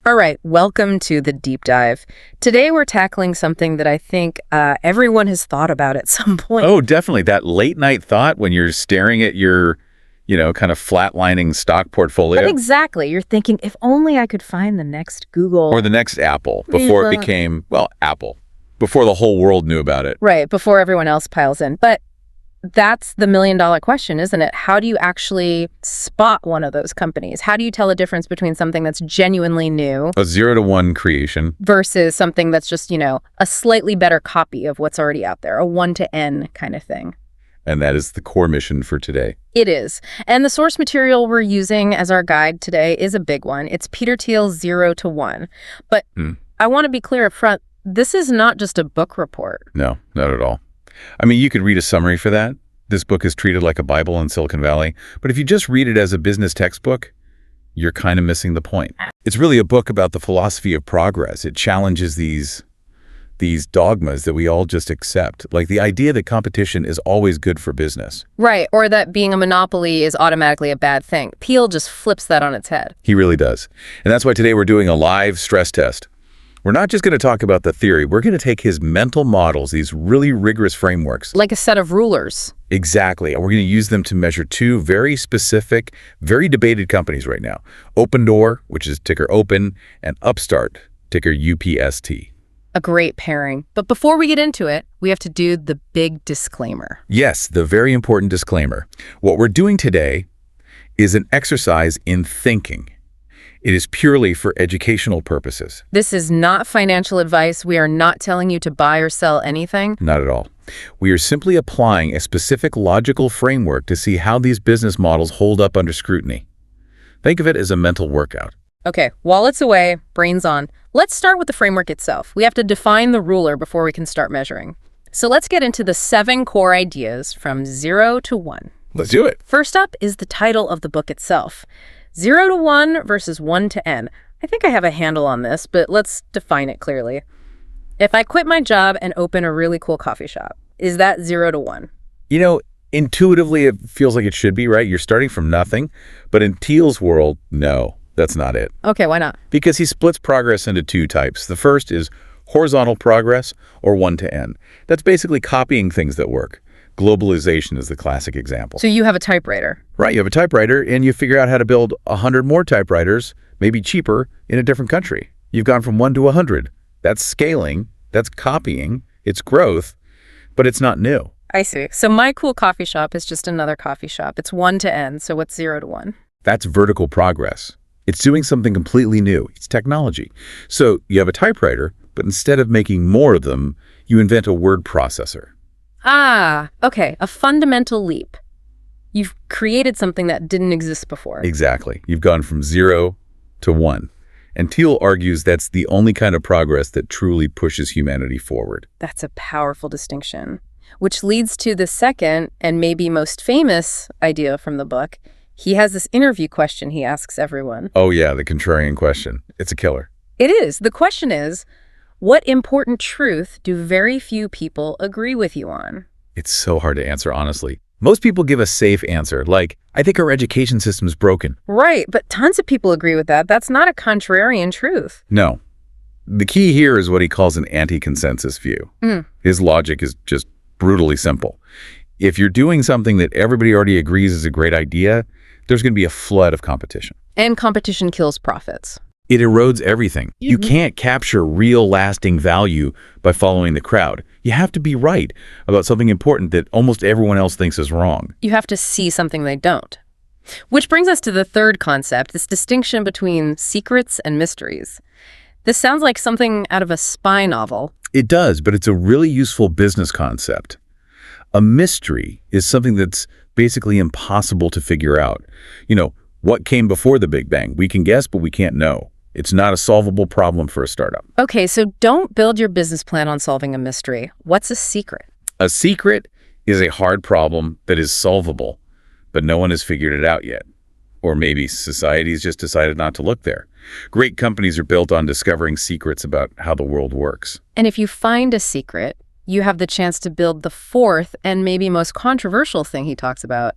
All right, welcome to the deep dive. Today we're tackling something that I think everyone has thought about at some point. Oh, definitely. That late night thought when you're staring at your, kind of flatlining stock portfolio. But exactly. You're thinking, if only I could find the next Google. Or the next Apple before it became, Apple. Before the whole world knew about it. Right, before everyone else piles in. But that's the million-dollar question, isn't it? How do you actually spot one of those companies? How do you tell the difference between something that's genuinely new, a 0-to-1 creation, versus something that's just, a slightly better copy of what's already out there, a 1-to-N kind of thing? And that is the core mission for today. It is. And the source material we're using as our guide today is a big one. It's Peter Thiel's 0-to-1. But I want to be clear up front, this is not just a book report. No, not at all. I mean, you could read a summary for that. This book is treated like a Bible in Silicon Valley. But if you just read it as a business textbook, you're kind of missing the point. It's really a book about the philosophy of progress. It challenges these dogmas that we all just accept, like the idea that competition is always good for business. Right, or that being a monopoly is automatically a bad thing. Thiel just flips that on its head. He really does. And that's why today we're doing a live stress test. We're not just going to talk about the theory. We're going to take his mental models, these really rigorous frameworks. Like a set of rulers. Exactly. And we're going to use them to measure two very specific, very debated companies right now. Opendoor, which is ticker Open, and Upstart, ticker UPST. A great pairing. But before we get into it, we have to do the big disclaimer. Yes, the very important disclaimer. What we're doing today is an exercise in thinking. It is purely for educational purposes. This is not financial advice. We are not telling you to buy or sell anything. Not at all. We are simply applying a specific logical framework to see how these business models hold up under scrutiny. Think of it as a mental workout. Okay, wallets away, brains on. Let's start with the framework itself. We have to define the ruler before we can start measuring. So let's get into the 7 core ideas from 0 to 1. Let's do it. First up is the title of the book itself. 0-to-1 versus 1-to-N. I think I have a handle on this, but let's define it clearly. If I quit my job and open a really cool coffee shop, is that 0-to-1? Intuitively, it feels like it should be, right? You're starting from nothing. But in Thiel's world, no, that's not it. Okay, why not? Because he splits progress into 2 types. The first is horizontal progress, or 1-to-N. That's basically copying things that work. Globalization is the classic example. So you have a typewriter. Right, you have a typewriter, and you figure out how to build 100 more typewriters, maybe cheaper, in a different country. You've gone from 1 to 100. That's scaling, that's copying, it's growth, but it's not new. I see. So my cool coffee shop is just another coffee shop. It's 1-to-N, so what's 0-to-1? That's vertical progress. It's doing something completely new. It's technology. So you have a typewriter, but instead of making more of them, you invent a word processor. Ah, okay, a fundamental leap. You've created something that didn't exist before. Exactly. You've gone from 0 to 1. And Thiel argues that's the only kind of progress that truly pushes humanity forward. That's a powerful distinction, which leads to the second and maybe most famous idea from the book. He has this interview question he asks everyone. Oh yeah, the contrarian question. It's a killer. It is. The question is, what important truth do very few people agree with you on? It's so hard to answer, honestly. Most people give a safe answer, like, I think our education system's broken. Right, but tons of people agree with that. That's not a contrarian truth. No. The key here is what he calls an anti-consensus view. His logic is just brutally simple. If you're doing something that everybody already agrees is a great idea, there's going to be a flood of competition. And competition kills profits. It erodes everything. You can't capture real lasting value by following the crowd. You have to be right about something important that almost everyone else thinks is wrong. You have to see something they don't. Which brings us to the third concept, this distinction between secrets and mysteries. This sounds like something out of a spy novel. It does, but it's a really useful business concept. A mystery is something that's basically impossible to figure out. What came before the Big Bang? We can guess, but we can't know. It's not a solvable problem for a startup. Okay, so don't build your business plan on solving a mystery. What's a secret? A secret is a hard problem that is solvable, but no one has figured it out yet. Or maybe society's just decided not to look there. Great companies are built on discovering secrets about how the world works. And if you find a secret, you have the chance to build the fourth and maybe most controversial thing he talks about,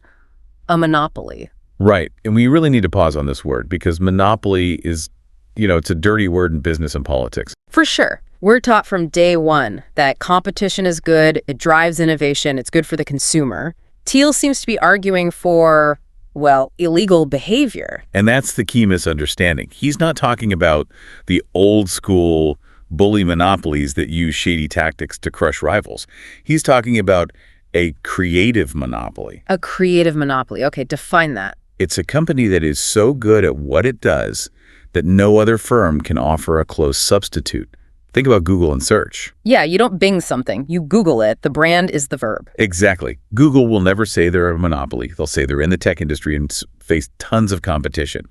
a monopoly. Right, and we really need to pause on this word because monopoly is It's a dirty word in business and politics. For sure. We're taught from day one that competition is good, it drives innovation, it's good for the consumer. Thiel seems to be arguing for, well, illegal behavior. And that's the key misunderstanding. He's not talking about the old school bully monopolies that use shady tactics to crush rivals. He's talking about a creative monopoly. A creative monopoly. Okay, define that. It's a company that is so good at what it does that no other firm can offer a close substitute. Think about Google and search. Yeah, you don't Bing something. You Google it. The brand is the verb. Exactly. Google will never say they're a monopoly. They'll say they're in the tech industry and face tons of competition.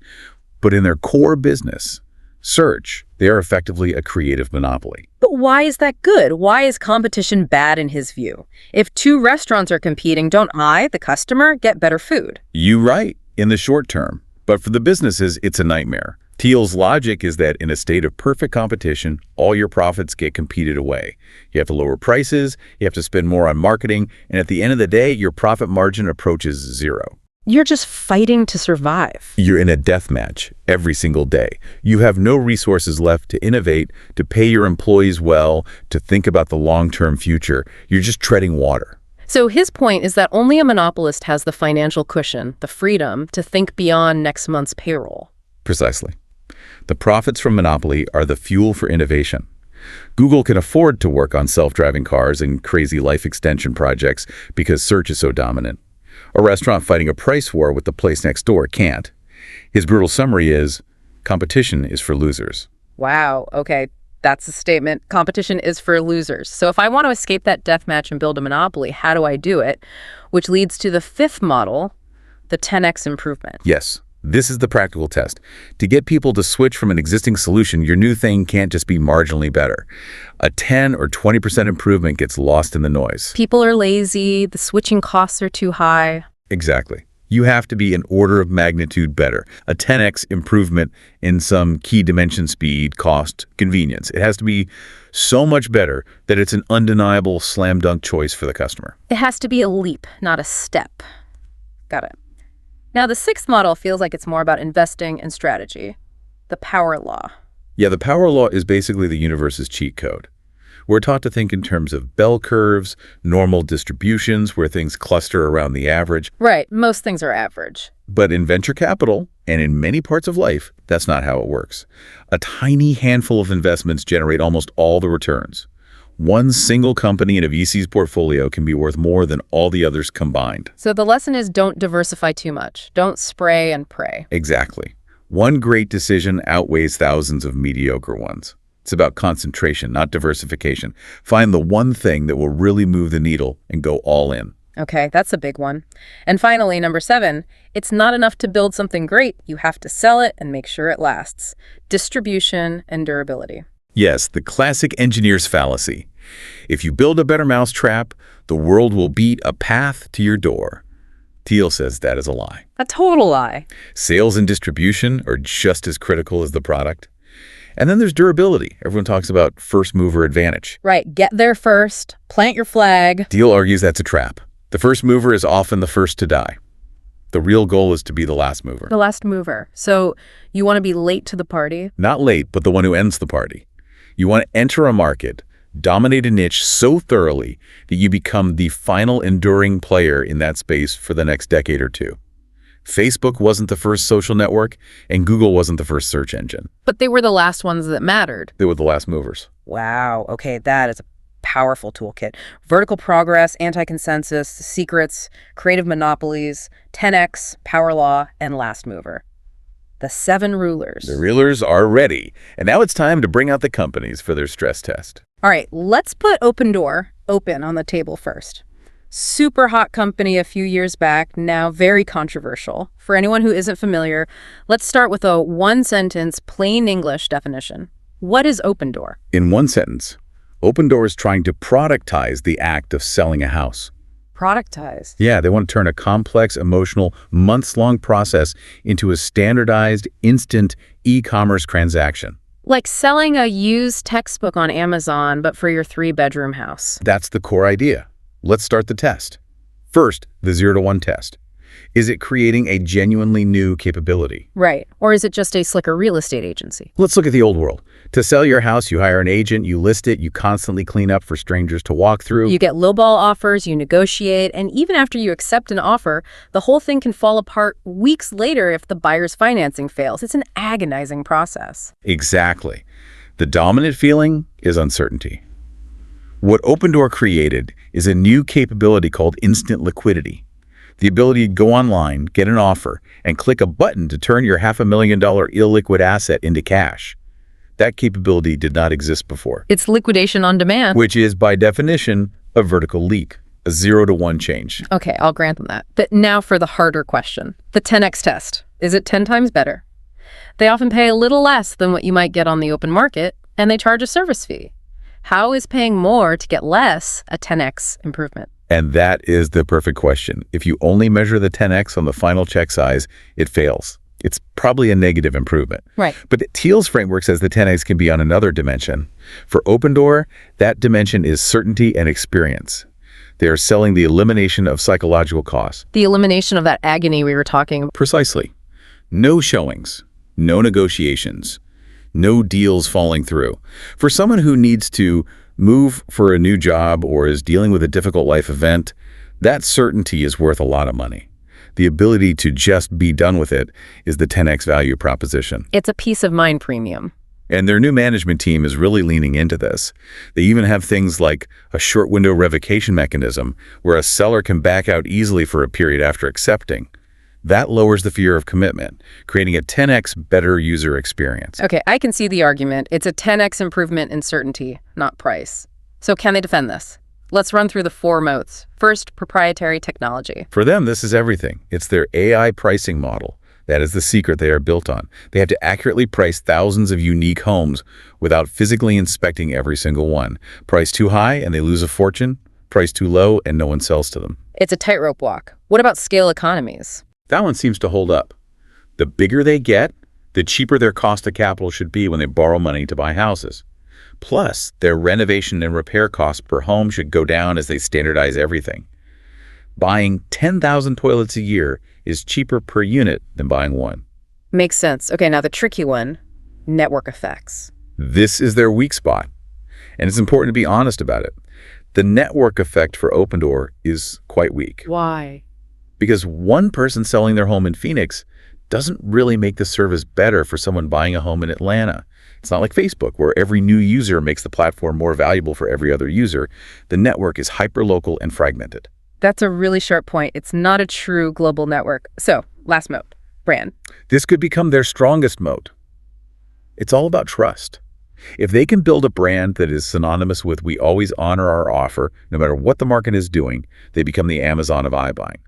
But in their core business, search, they are effectively a creative monopoly. But why is that good? Why is competition bad in his view? If two restaurants are competing, don't I, the customer, get better food? You're right, in the short term. But for the businesses, it's a nightmare. Thiel's logic is that in a state of perfect competition, all your profits get competed away. You have to lower prices, you have to spend more on marketing, and at the end of the day, your profit margin approaches zero. You're just fighting to survive. You're in a death match every single day. You have no resources left to innovate, to pay your employees well, to think about the long-term future. You're just treading water. So his point is that only a monopolist has the financial cushion, the freedom, to think beyond next month's payroll. Precisely. The profits from monopoly are the fuel for innovation. Google can afford to work on self-driving cars and crazy life extension projects because search is so dominant. A restaurant fighting a price war with the place next door can't. His brutal summary is, competition is for losers. Wow, okay, that's a statement. Competition is for losers. So if I want to escape that death match and build a monopoly, how do I do it? Which leads to the fifth model, the 10x improvement. Yes. This is the practical test. To get people to switch from an existing solution, your new thing can't just be marginally better. A 10 or 20% improvement gets lost in the noise. People are lazy, the switching costs are too high. Exactly. You have to be an order of magnitude better. A 10x improvement in some key dimension: speed, cost, convenience. It has to be so much better that it's an undeniable slam dunk choice for the customer. It has to be a leap, not a step. Got it. Now, the sixth model feels like it's more about investing and strategy. The power law. Yeah, the power law is basically the universe's cheat code. We're taught to think in terms of bell curves, normal distributions where things cluster around the average. Right, most things are average. But in venture capital, and in many parts of life, that's not how it works. A tiny handful of investments generate almost all the returns. One single company in a VC's portfolio can be worth more than all the others combined. So the lesson is don't diversify too much. Don't spray and pray. Exactly. One great decision outweighs thousands of mediocre ones. It's about concentration, not diversification. Find the one thing that will really move the needle and go all in. Okay, that's a big one. And finally, number 7, it's not enough to build something great. You have to sell it and make sure it lasts. Distribution and durability. Yes, the classic engineer's fallacy. If you build a better mousetrap, the world will beat a path to your door. Thiel says that is a lie. A total lie. Sales and distribution are just as critical as the product. And then there's durability. Everyone talks about first mover advantage. Right, get there first, plant your flag. Thiel argues that's a trap. The first mover is often the first to die. The real goal is to be the last mover. The last mover. So you want to be late to the party? Not late, but the one who ends the party. You want to enter a market, dominate a niche so thoroughly that you become the final enduring player in that space for the next decade or two. Facebook wasn't the first social network, and Google wasn't the first search engine. But they were the last ones that mattered. They were the last movers. Wow, okay, that is a powerful toolkit. Vertical progress, anti-consensus, secrets, creative monopolies, 10x, power law, and last mover. The 7 rulers. The rulers are ready. And now it's time to bring out the companies for their stress test. All right, let's put Opendoor, open, on the table first. Super hot company a few years back, now very controversial. For anyone who isn't familiar, let's start with a one-sentence, plain English definition. What is Opendoor? In one sentence, Opendoor is trying to productize the act of selling a house. Productized? Yeah, they want to turn a complex, emotional, months-long process into a standardized, instant e-commerce transaction. Like selling a used textbook on Amazon, but for your 3-bedroom house. That's the core idea. Let's start the test. First, the 0 to 1 test. Is it creating a genuinely new capability? Right. Or is it just a slicker real estate agency? Let's look at the old world. To sell your house, you hire an agent, you list it, you constantly clean up for strangers to walk through. You get lowball offers, you negotiate, and even after you accept an offer, the whole thing can fall apart weeks later if the buyer's financing fails. It's an agonizing process. Exactly. The dominant feeling is uncertainty. What Opendoor created is a new capability called instant liquidity. The ability to go online, get an offer, and click a button to turn your $500,000 illiquid asset into cash. That capability did not exist before. It's liquidation on demand. Which is, by definition, a vertical leak, a 0-to-1 change. Okay, I'll grant them that. But now for the harder question. The 10x test. Is it 10 times better? They often pay a little less than what you might get on the open market, and they charge a service fee. How is paying more to get less a 10x improvement? And that is the perfect question. If you only measure the 10x on the final check size, it fails. It's probably a negative improvement. Right. But Thiel's framework says the 10x can be on another dimension. For Opendoor, that dimension is certainty and experience. They are selling the elimination of psychological costs. The elimination of that agony we were talking about. Precisely. No showings, no negotiations, no deals falling through. For someone who needs to move for a new job or is dealing with a difficult life event, that certainty is worth a lot of money. The ability to just be done with it is the 10x value proposition. It's a peace of mind premium. And their new management team is really leaning into this. They even have things like a short window revocation mechanism where a seller can back out easily for a period after accepting. That lowers the fear of commitment, creating a 10x better user experience. Okay, I can see the argument. It's a 10x improvement in certainty, not price. So can they defend this? Let's run through the 4 moats. First, proprietary technology. For them, this is everything. It's their AI pricing model. That is the secret they are built on. They have to accurately price thousands of unique homes without physically inspecting every single one. Price too high and they lose a fortune. Price too low and no one sells to them. It's a tightrope walk. What about scale economies? That one seems to hold up. The bigger they get, the cheaper their cost of capital should be when they borrow money to buy houses. Plus, their renovation and repair costs per home should go down as they standardize everything. Buying 10,000 toilets a year is cheaper per unit than buying one. Makes sense. Okay, now the tricky one, network effects. This is their weak spot, and it's important to be honest about it. The network effect for Opendoor is quite weak. Why? Because one person selling their home in Phoenix doesn't really make the service better for someone buying a home in Atlanta. It's not like Facebook, where every new user makes the platform more valuable for every other user. The network is hyperlocal and fragmented. That's a really sharp point. It's not a true global network. So, last moat, brand. This could become their strongest moat. It's all about trust. If they can build a brand that is synonymous with "we always honor our offer," no matter what the market is doing, they become the Amazon of iBuying.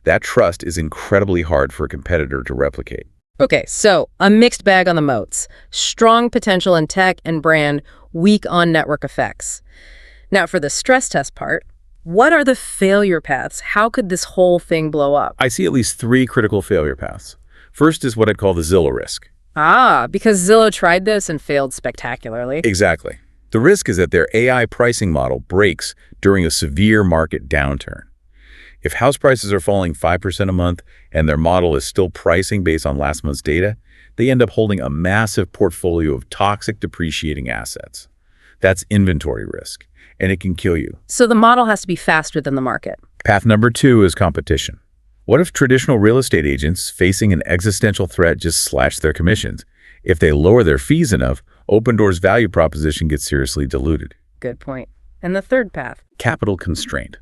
That trust is incredibly hard for a competitor to replicate. Okay, so a mixed bag on the moats. Strong potential in tech and brand, weak on network effects. Now for the stress test part, what are the failure paths? How could this whole thing blow up? I see at least 3 critical failure paths. First is what I'd call the Zillow risk. Because Zillow tried this and failed spectacularly. Exactly. The risk is that their AI pricing model breaks during a severe market downturn. If house prices are falling 5% a month and their model is still pricing based on last month's data, they end up holding a massive portfolio of toxic depreciating assets. That's inventory risk, and it can kill you. So the model has to be faster than the market. Path number 2 is competition. What if traditional real estate agents facing an existential threat just slash their commissions? If they lower their fees enough, Opendoor's value proposition gets seriously diluted. Good point. And the third path? Capital constraint.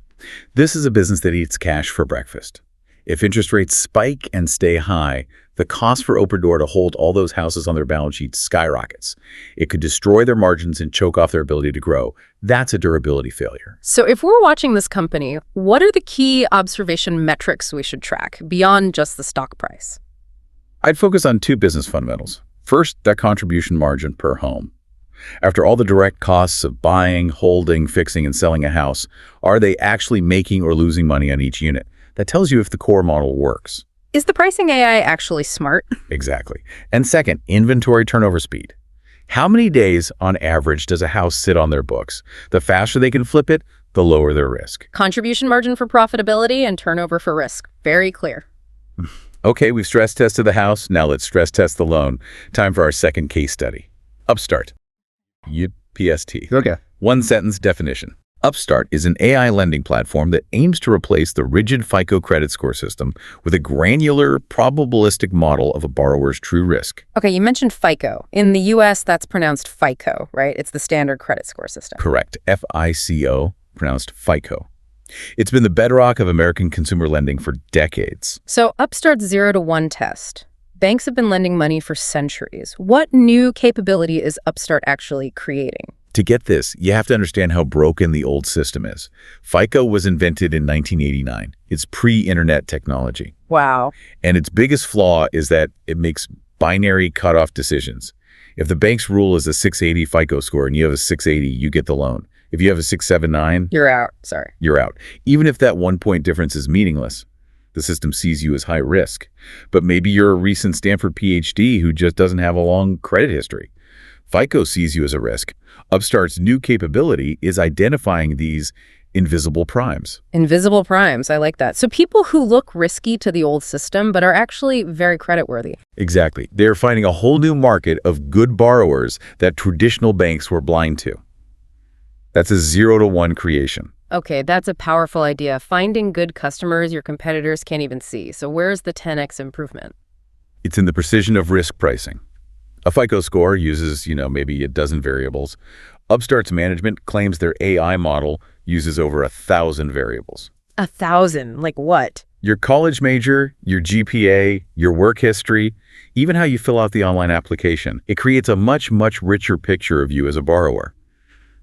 This is a business that eats cash for breakfast. If interest rates spike and stay high, the cost for Opendoor to hold all those houses on their balance sheet skyrockets. It could destroy their margins and choke off their ability to grow. That's a durability failure. So if we're watching this company, what are the key observation metrics we should track beyond just the stock price? I'd focus on 2 business fundamentals. First, that contribution margin per home. After all the direct costs of buying, holding, fixing, and selling a house, are they actually making or losing money on each unit? That tells you if the core model works. Is the pricing AI actually smart? Exactly. And second, inventory turnover speed. How many days on average does a house sit on their books? The faster they can flip it, the lower their risk. Contribution margin for profitability and turnover for risk. Very clear. Okay, we've stress tested the house. Now let's stress test the loan. Time for our second case study. Upstart. UPST. Okay. One sentence definition. Upstart is an AI lending platform that aims to replace the rigid FICO credit score system with a granular, probabilistic model of a borrower's true risk. Okay, you mentioned FICO. In the U.S., that's pronounced FICO, right? It's the standard credit score system. Correct. FICO, pronounced FICO. It's been the bedrock of American consumer lending for decades. So Upstart's 0 to 1 test. Banks have been lending money for centuries. What new capability is Upstart actually creating? To get this, you have to understand how broken the old system is. FICO was invented in 1989. It's pre-internet technology. Wow. And its biggest flaw is that it makes binary cutoff decisions. If the bank's rule is a 680 FICO score and you have a 680, you get the loan. If you have a 679, You're out. Sorry. you're out. Even if that 1-point difference is meaningless, the system sees you as high risk. But maybe you're a recent Stanford PhD who just doesn't have a long credit history. FICO sees you as a risk. Upstart's new capability is identifying these invisible primes. Invisible primes. I like that. So people who look risky to the old system but are actually very creditworthy. Exactly. They're finding a whole new market of good borrowers that traditional banks were blind to. That's a 0 to 1 creation. Okay, that's a powerful idea. Finding good customers your competitors can't even see. So where's the 10x improvement? It's in the precision of risk pricing. A FICO score uses, maybe a dozen variables. Upstart's management claims their AI model uses over 1,000 variables. 1,000? Like what? Your college major, your GPA, your work history, even how you fill out the online application. It creates a much, much richer picture of you as a borrower.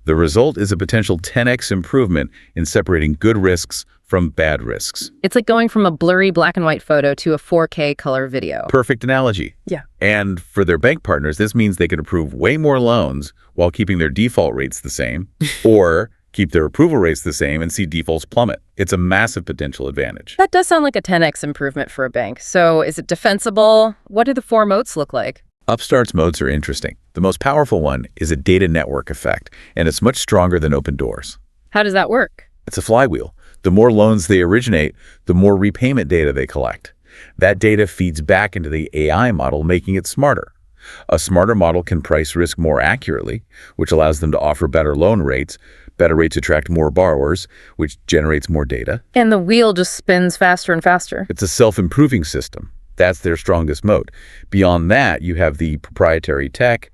The result is a potential 10x improvement in separating good risks from bad risks. It's like going from a blurry black and white photo to a 4K color video. Perfect analogy. Yeah. And for their bank partners, this means they can approve way more loans while keeping their default rates the same, or keep their approval rates the same and see defaults plummet. It's a massive potential advantage. That does sound like a 10x improvement for a bank. So is it defensible? What do the 4 moats look like? Upstart's moats are interesting. The most powerful one is a data network effect, and it's much stronger than Opendoor's. How does that work? It's a flywheel. The more loans they originate, the more repayment data they collect. That data feeds back into the AI model, making it smarter. A smarter model can price risk more accurately, which allows them to offer better loan rates. Better rates attract more borrowers, which generates more data. And the wheel just spins faster and faster. It's a self-improving system. That's their strongest moat. Beyond that, you have the proprietary tech,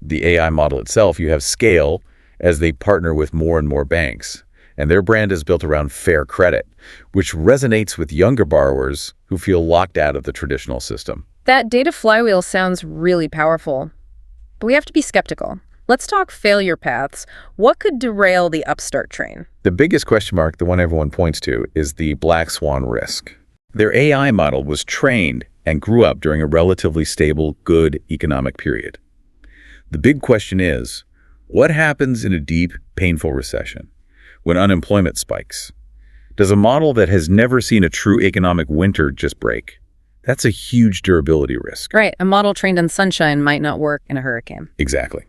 the AI model itself. You have scale as they partner with more and more banks. And their brand is built around fair credit, which resonates with younger borrowers who feel locked out of the traditional system. That data flywheel sounds really powerful. But we have to be skeptical. Let's talk failure paths. What could derail the Upstart train? The biggest question mark, the one everyone points to, is the black swan risk. Their AI model was trained and grew up during a relatively stable, good economic period. The big question is, what happens in a deep, painful recession when unemployment spikes? Does a model that has never seen a true economic winter just break? That's a huge durability risk. Right, a model trained on sunshine might not work in a hurricane. Exactly.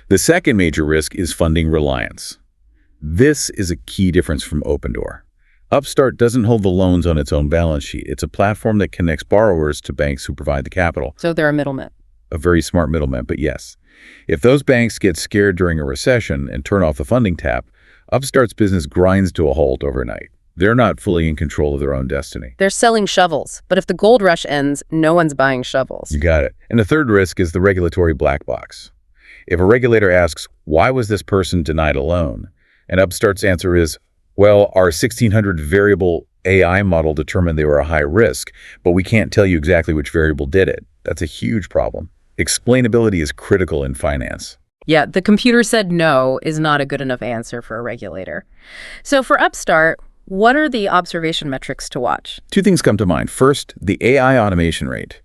The second major risk is funding reliance. This is a key difference from Opendoor. Upstart doesn't hold the loans on its own balance sheet. It's a platform that connects borrowers to banks who provide the capital. So they're a middleman. A very smart middleman, but yes. If those banks get scared during a recession and turn off the funding tap, Upstart's business grinds to a halt overnight. They're not fully in control of their own destiny. They're selling shovels, but if the gold rush ends, no one's buying shovels. You got it. And the third risk is the regulatory black box. If a regulator asks, why was this person denied a loan? And Upstart's answer is, well, our 1,600 variable AI model determined they were a high risk, but we can't tell you exactly which variable did it. That's a huge problem. Explainability is critical in finance. Yeah, the computer said no is not a good enough answer for a regulator. So for Upstart, what are the observation metrics to watch? 2 things come to mind. First, the AI automation rate.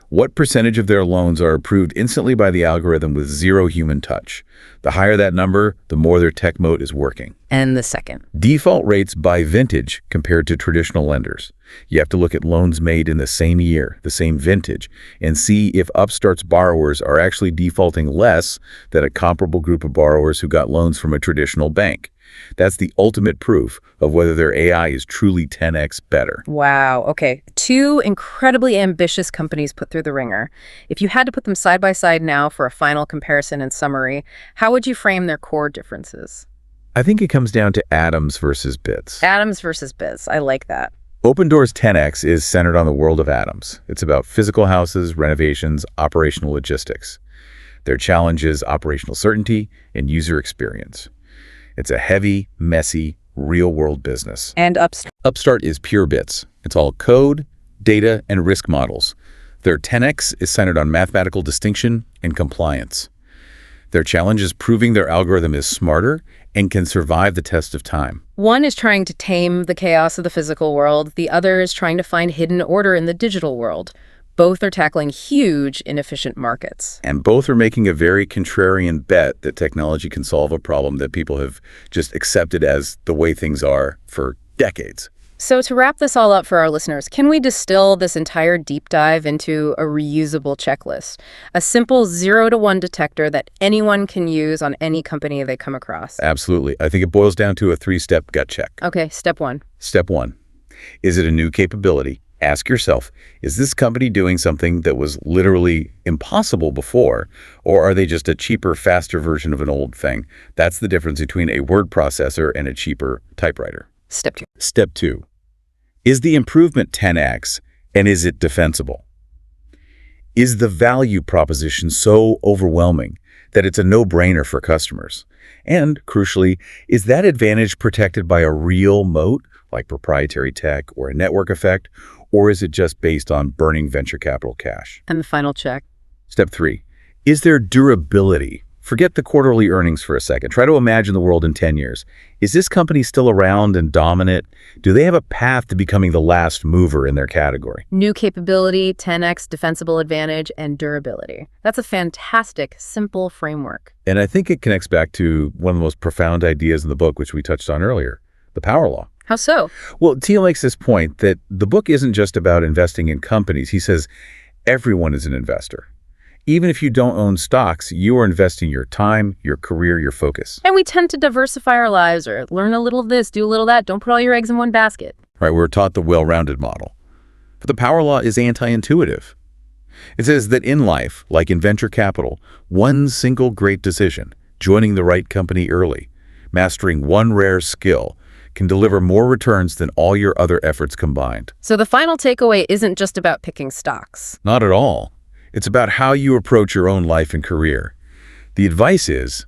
What percentage of their loans are approved instantly by the algorithm with 0 human touch? The higher that number, the more their tech moat is working. And the second? Default rates by vintage compared to traditional lenders. You have to look at loans made in the same year, the same vintage, and see if Upstart's borrowers are actually defaulting less than a comparable group of borrowers who got loans from a traditional bank. That's the ultimate proof of whether their AI is truly 10x better. Wow. Okay. Two incredibly ambitious companies put through the ringer. If you had to put them side by side now for a final comparison and summary, how would you frame their core differences? I think it comes down to atoms versus bits. Atoms versus bits. I like that. Opendoor's 10x is centered on the world of atoms. It's about physical houses, renovations, operational logistics. Their challenge is operational certainty and user experience. It's a heavy, messy, real-world business. And Upstart is pure bits. It's all code, data, and risk models. Their 10x is centered on mathematical distinction and compliance. Their challenge is proving their algorithm is smarter and can survive the test of time. One is trying to tame the chaos of the physical world. The other is trying to find hidden order in the digital world. Both are tackling huge, inefficient markets. And both are making a very contrarian bet that technology can solve a problem that people have just accepted as the way things are for decades. So to wrap this all up for our listeners, can we distill this entire deep dive into a reusable checklist? A simple 0 to 1 detector that anyone can use on any company they come across? Absolutely. I think it boils down to a 3-step gut check. Okay, step 1. Step 1. Is it a new capability? Ask yourself, is this company doing something that was literally impossible before, or are they just a cheaper, faster version of an old thing? That's the difference between a word processor and a cheaper typewriter. Step 2. Step 2. Is the improvement 10x, and is it defensible? Is the value proposition so overwhelming that it's a no-brainer for customers? And, crucially, is that advantage protected by a real moat, like proprietary tech or a network effect, or is it just based on burning venture capital cash? And the final check. Step 3. Is there durability? Forget the quarterly earnings for a second. Try to imagine the world in 10 years. Is this company still around and dominant? Do they have a path to becoming the last mover in their category? New capability, 10x defensible advantage, and durability. That's a fantastic, simple framework. And I think it connects back to one of the most profound ideas in the book, which we touched on earlier, the power law. How so? Well, Thiel makes this point that the book isn't just about investing in companies. He says everyone is an investor. Even if you don't own stocks, you are investing your time, your career, your focus. And we tend to diversify our lives or learn a little of this, do a little of that. Don't put all your eggs in one basket. Right, we're taught the well-rounded model. But the power law is anti-intuitive. It says that in life, like in venture capital, one single great decision, joining the right company early, mastering one rare skill, can deliver more returns than all your other efforts combined. So the final takeaway isn't just about picking stocks. Not at all. It's about how you approach your own life and career. The advice is,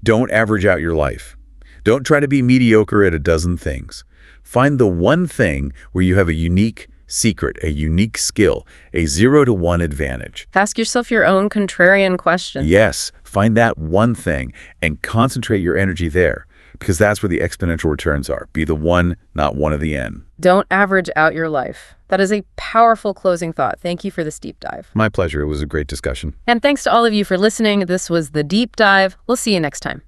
don't average out your life. Don't try to be mediocre at a dozen things. Find the one thing where you have a unique secret, a unique skill, a 0 to 1 advantage. Ask yourself your own contrarian question. Yes, find that one thing and concentrate your energy there, because that's where the exponential returns are. Be the one, not one of the N. Don't average out your life. That is a powerful closing thought. Thank you for this deep dive. My pleasure. It was a great discussion. And thanks to all of you for listening. This was The Deep Dive. We'll see you next time.